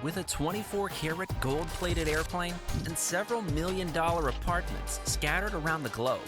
With a 24-karat gold-plated airplane and several million-dollar apartments scattered around the globe,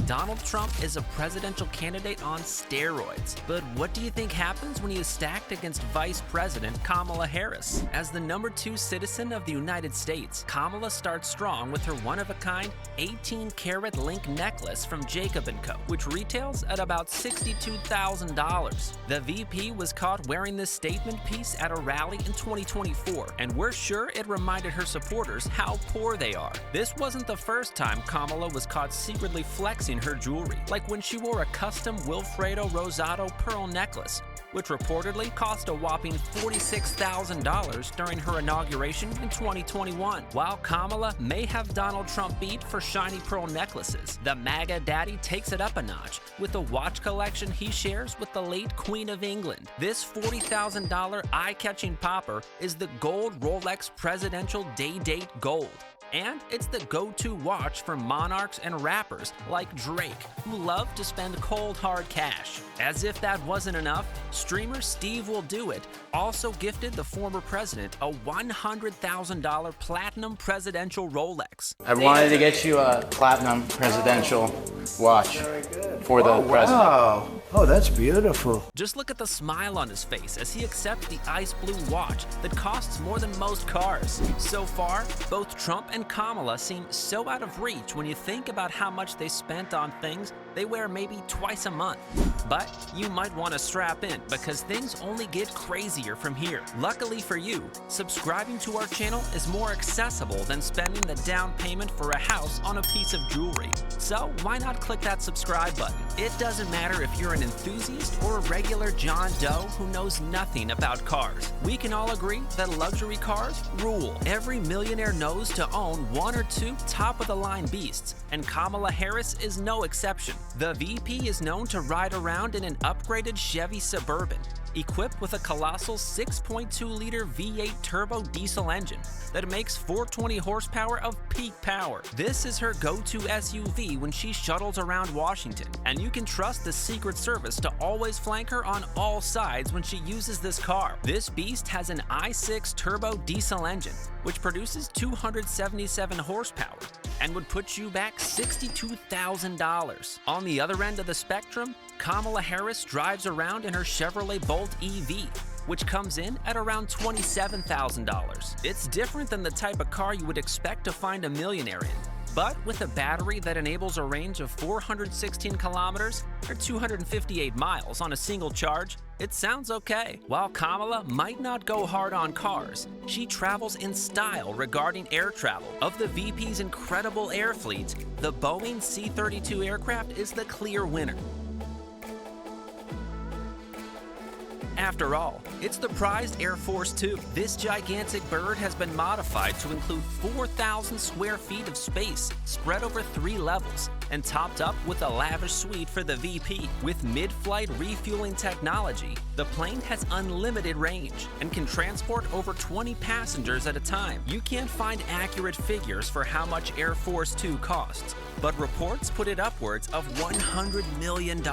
Donald Trump is a presidential candidate on steroids. But what do you think happens when he is stacked against Vice President Kamala Harris? As the #2 citizen of the United States, Kamala starts strong with her one-of-a-kind 18-karat link necklace from Jacob & Co., which retails at about $62,000. The VP was caught wearing this statement piece at a rally in 2024, and we're sure it reminded her supporters how poor they are. This wasn't the first time Kamala was caught secretly flexing her jewelry, like when she wore a custom Wilfredo Rosado pearl necklace, which reportedly cost a whopping $46,000 during her inauguration in 2021. While Kamala may have Donald Trump beat for shiny pearl necklaces, the MAGA daddy takes it up a notch with a watch collection he shares with the late Queen of England. This $40,000 eye-catching popper is the gold Rolex Presidential Day Date Gold. And it's the go-to watch for monarchs and rappers like Drake, who love to spend cold hard cash. As if that wasn't enough, streamer Steve Will Do It also gifted the former president a $100,000 platinum presidential Rolex. I wanted to get you a platinum presidential watch for the president. Wow. Oh, that's beautiful. Just look at the smile on his face as he accepts the ice blue watch that costs more than most cars. So far, both Trump and Kamala seem so out of reach when you think about how much they spent on things they wear maybe twice a month. But you might want to strap in because things only get crazier from here. Luckily for you, subscribing to our channel is more accessible than spending the down payment for a house on a piece of jewelry. So why not click that subscribe button? It doesn't matter if you're an enthusiast or a regular John Doe who knows nothing about cars. We can all agree that luxury cars rule. Every millionaire knows to own one or two top-of-the-line beasts, and Kamala Harris is no exception. The VP is known to ride around in an upgraded Chevy Suburban, equipped with a colossal 6.2-liter V8 turbo diesel engine that makes 420 horsepower of peak power. This is her go-to SUV when she shuttles around Washington, and you can trust the Secret Service to always flank her on all sides when she uses this car. This beast has an i6 turbo diesel engine, which produces 277 horsepower and would put you back $62,000. On the other end of the spectrum, Kamala Harris drives around in her Chevrolet Bolt EV, which comes in at around $27,000. It's different than the type of car you would expect to find a millionaire in. But with a battery that enables a range of 416 kilometers or 258 miles on a single charge, it sounds okay. While Kamala might not go hard on cars, she travels in style regarding air travel. Of the VP's incredible air fleet, the Boeing C-32 aircraft is the clear winner. After all, it's the prized Air Force 2. This gigantic bird has been modified to include 4,000 square feet of space spread over 3 levels and topped up with a lavish suite for the VP. With mid-flight refueling technology, the plane has unlimited range and can transport over 20 passengers at a time. You can't find accurate figures for how much Air Force 2 costs, but reports put it upwards of $100 million.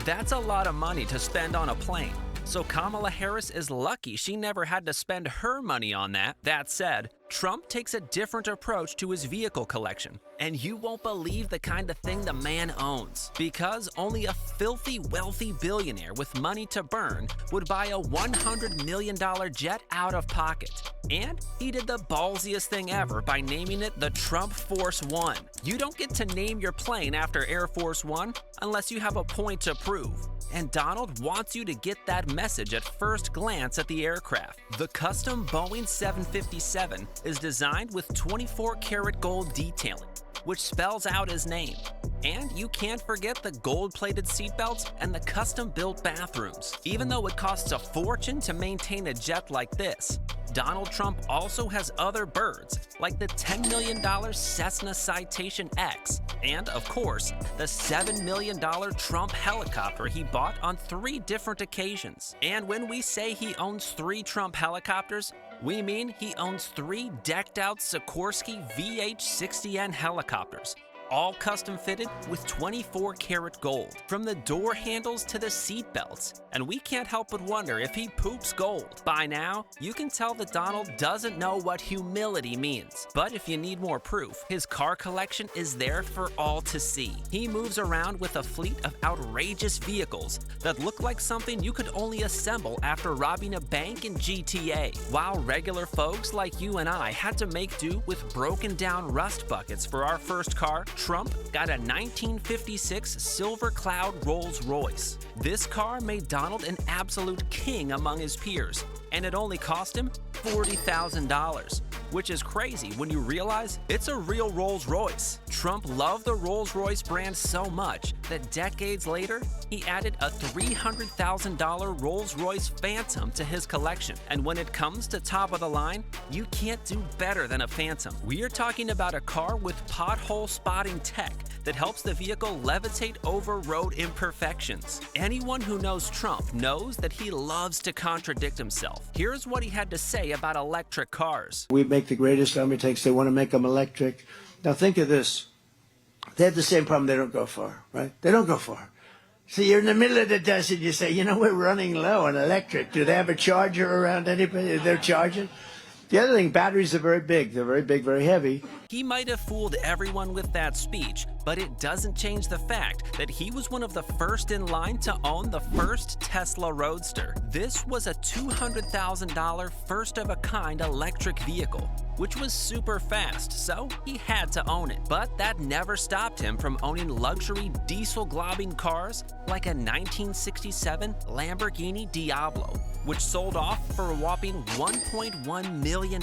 That's a lot of money to spend on a plane. So Kamala Harris is lucky she never had to spend her money on that. That said, Trump takes a different approach to his vehicle collection, and you won't believe the kind of thing the man owns. Because only a filthy wealthy billionaire with money to burn would buy a $100 million jet out of pocket. And he did the ballsiest thing ever by naming it the Trump Force One. You don't get to name your plane after Air Force One unless you have a point to prove. And Donald wants you to get that message at first glance at the aircraft. The custom Boeing 757 is designed with 24-karat gold detailing, which spells out his name. And you can't forget the gold-plated seatbelts and the custom-built bathrooms. Even though it costs a fortune to maintain a jet like this, Donald Trump also has other birds, like the $10 million Cessna Citation X, and, of course, the $7 million Trump helicopter he bought on 3 different occasions. And when we say he owns 3 Trump helicopters, we mean he owns 3 decked-out Sikorsky VH-60N helicopters, all custom fitted with 24 karat gold, from the door handles to the seat belts. And we can't help but wonder if he poops gold. By now, you can tell that Donald doesn't know what humility means. But if you need more proof, his car collection is there for all to see. He moves around with a fleet of outrageous vehicles that look like something you could only assemble after robbing a bank in GTA. While regular folks like you and I had to make do with broken down rust buckets for our first car, Trump got a 1956 Silver Cloud Rolls-Royce. This car made Donald an absolute king among his peers, and it only cost him $40,000, which is crazy when you realize it's a real Rolls-Royce. Trump loved the Rolls-Royce brand so much that decades later, he added a $300,000 Rolls-Royce Phantom to his collection. And when it comes to top of the line, you can't do better than a Phantom. We are talking about a car with pothole spotting tech that helps the vehicle levitate over road imperfections. Anyone who knows Trump knows that he loves to contradict himself. Here's what he had to say about electric cars. We make the greatest army tanks. They want to make them electric. Now think of this. They have the same problem. They don't go far, right? They don't go far. So you're in the middle of the desert. You say, you know, we're running low on electric. Do they have a charger around anybody? They're charging? The other thing, batteries are very big. They're very big, very heavy. He might have fooled everyone with that speech, but it doesn't change the fact that he was one of the first in line to own the first Tesla Roadster. This was a $200,000 first-of-a-kind electric vehicle, which was super fast, so he had to own it. But that never stopped him from owning luxury diesel-globbing cars like a 1967 Lamborghini Diablo, which sold off for a whopping $1.1 million.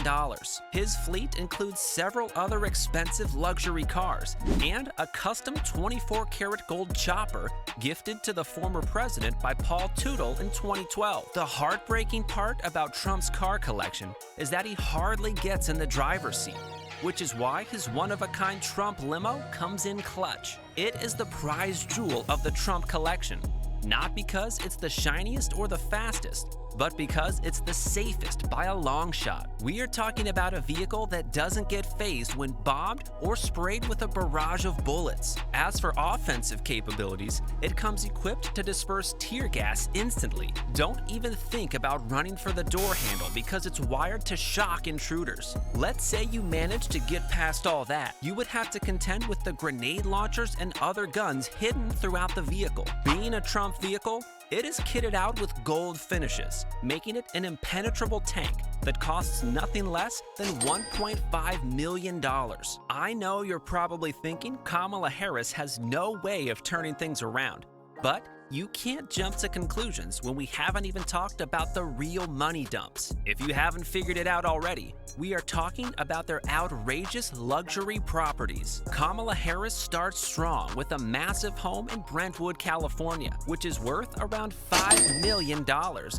His fleet includes several other expensive luxury cars and a custom 24-karat gold chopper gifted to the former president by Paul Tootle in 2012. The heartbreaking part about Trump's car collection is that he hardly gets in the driver's seat, which is why his one-of-a-kind Trump limo comes in clutch. It is the prize jewel of the Trump collection, not because it's the shiniest or the fastest, but because it's the safest by a long shot. We are talking about a vehicle that doesn't get phased when bombed or sprayed with a barrage of bullets. As for offensive capabilities, it comes equipped to disperse tear gas instantly. Don't even think about running for the door handle because it's wired to shock intruders. Let's say you manage to get past all that. You would have to contend with the grenade launchers and other guns hidden throughout the vehicle. Being a Trump vehicle, it is kitted out with gold finishes, making it an impenetrable tank that costs nothing less than $1.5 million. I know you're probably thinking Kamala Harris has no way of turning things around, but you can't jump to conclusions when we haven't even talked about the real money dumps. If you haven't figured it out already, we are talking about their outrageous luxury properties. Kamala Harris starts strong with a massive home in Brentwood, California, which is worth around $5 million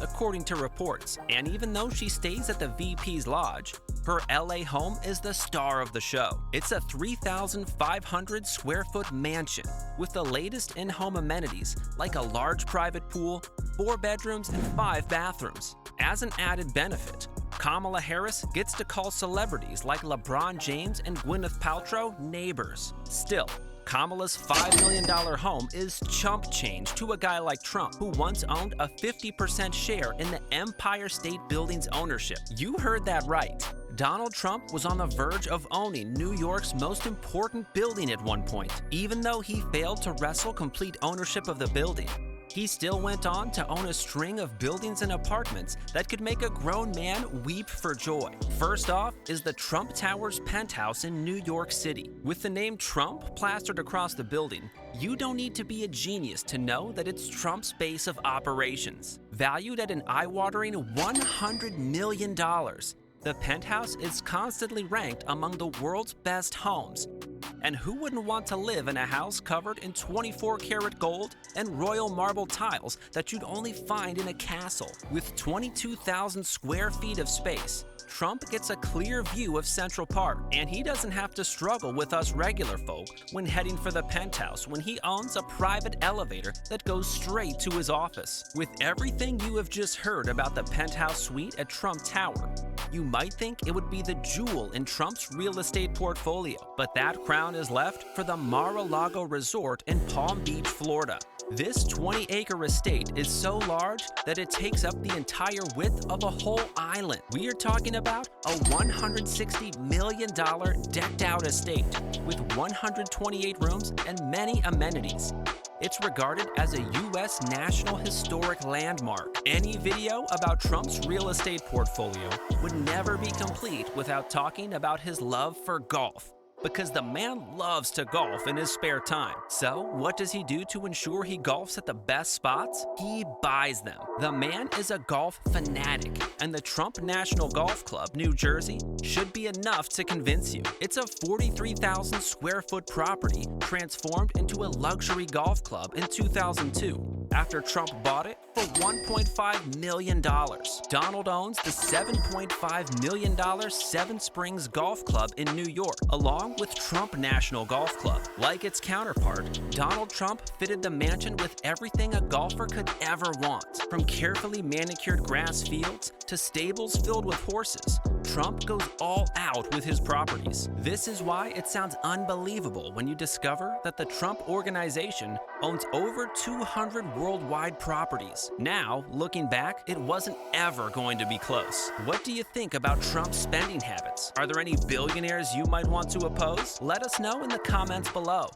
according to reports. And even though she stays at the VP's lodge, her LA home is the star of the show. It's a 3,500 square foot mansion with the latest in-home amenities like a large private pool, 4 bedrooms, and 5 bathrooms. As an added benefit, Kamala Harris gets to call celebrities like LeBron James and Gwyneth Paltrow neighbors. Still, Kamala's $5 million home is chump change to a guy like Trump, who once owned a 50% share in the Empire State Building's ownership. You heard that right. Donald Trump was on the verge of owning New York's most important building at one point. Even though he failed to wrestle complete ownership of the building, he still went on to own a string of buildings and apartments that could make a grown man weep for joy. First off is the Trump Towers penthouse in New York City. With the name Trump plastered across the building, you don't need to be a genius to know that it's Trump's base of operations. Valued at an eye-watering $100 million, the penthouse is constantly ranked among the world's best homes. And who wouldn't want to live in a house covered in 24-karat gold and royal marble tiles that you'd only find in a castle? With 22,000 square feet of space, Trump gets a clear view of Central Park, and he doesn't have to struggle with us regular folk when heading for the penthouse when he owns a private elevator that goes straight to his office. With everything you have just heard about the penthouse suite at Trump Tower, you might think it would be the jewel in Trump's real estate portfolio, but that crown is left for the Mar-a-Lago Resort in Palm Beach, Florida. This 20-acre estate is so large that it takes up the entire width of a whole island. We are talking about a $160 million decked-out estate with 128 rooms and many amenities. It's regarded as a U.S. National Historic Landmark. Any video about Trump's real estate portfolio would never be complete without talking about his love for golf. Because the man loves to golf in his spare time. So, what does he do to ensure he golfs at the best spots? He buys them. The man is a golf fanatic, and the Trump National Golf Club, New Jersey, should be enough to convince you. It's a 43,000 square foot property transformed into a luxury golf club in 2002. After Trump bought it for $1.5 million. Donald owns the $7.5 million Seven Springs Golf Club in New York, along with Trump National Golf Club. Like its counterpart, Donald Trump fitted the mansion with everything a golfer could ever want. From carefully manicured grass fields to stables filled with horses, Trump goes all out with his properties. This is why it sounds unbelievable when you discover that the Trump Organization owns over 200 worldwide properties. Now, looking back, it wasn't ever going to be close. What do you think about Trump's spending habits? Are there any billionaires you might want to oppose? Let us know in the comments below.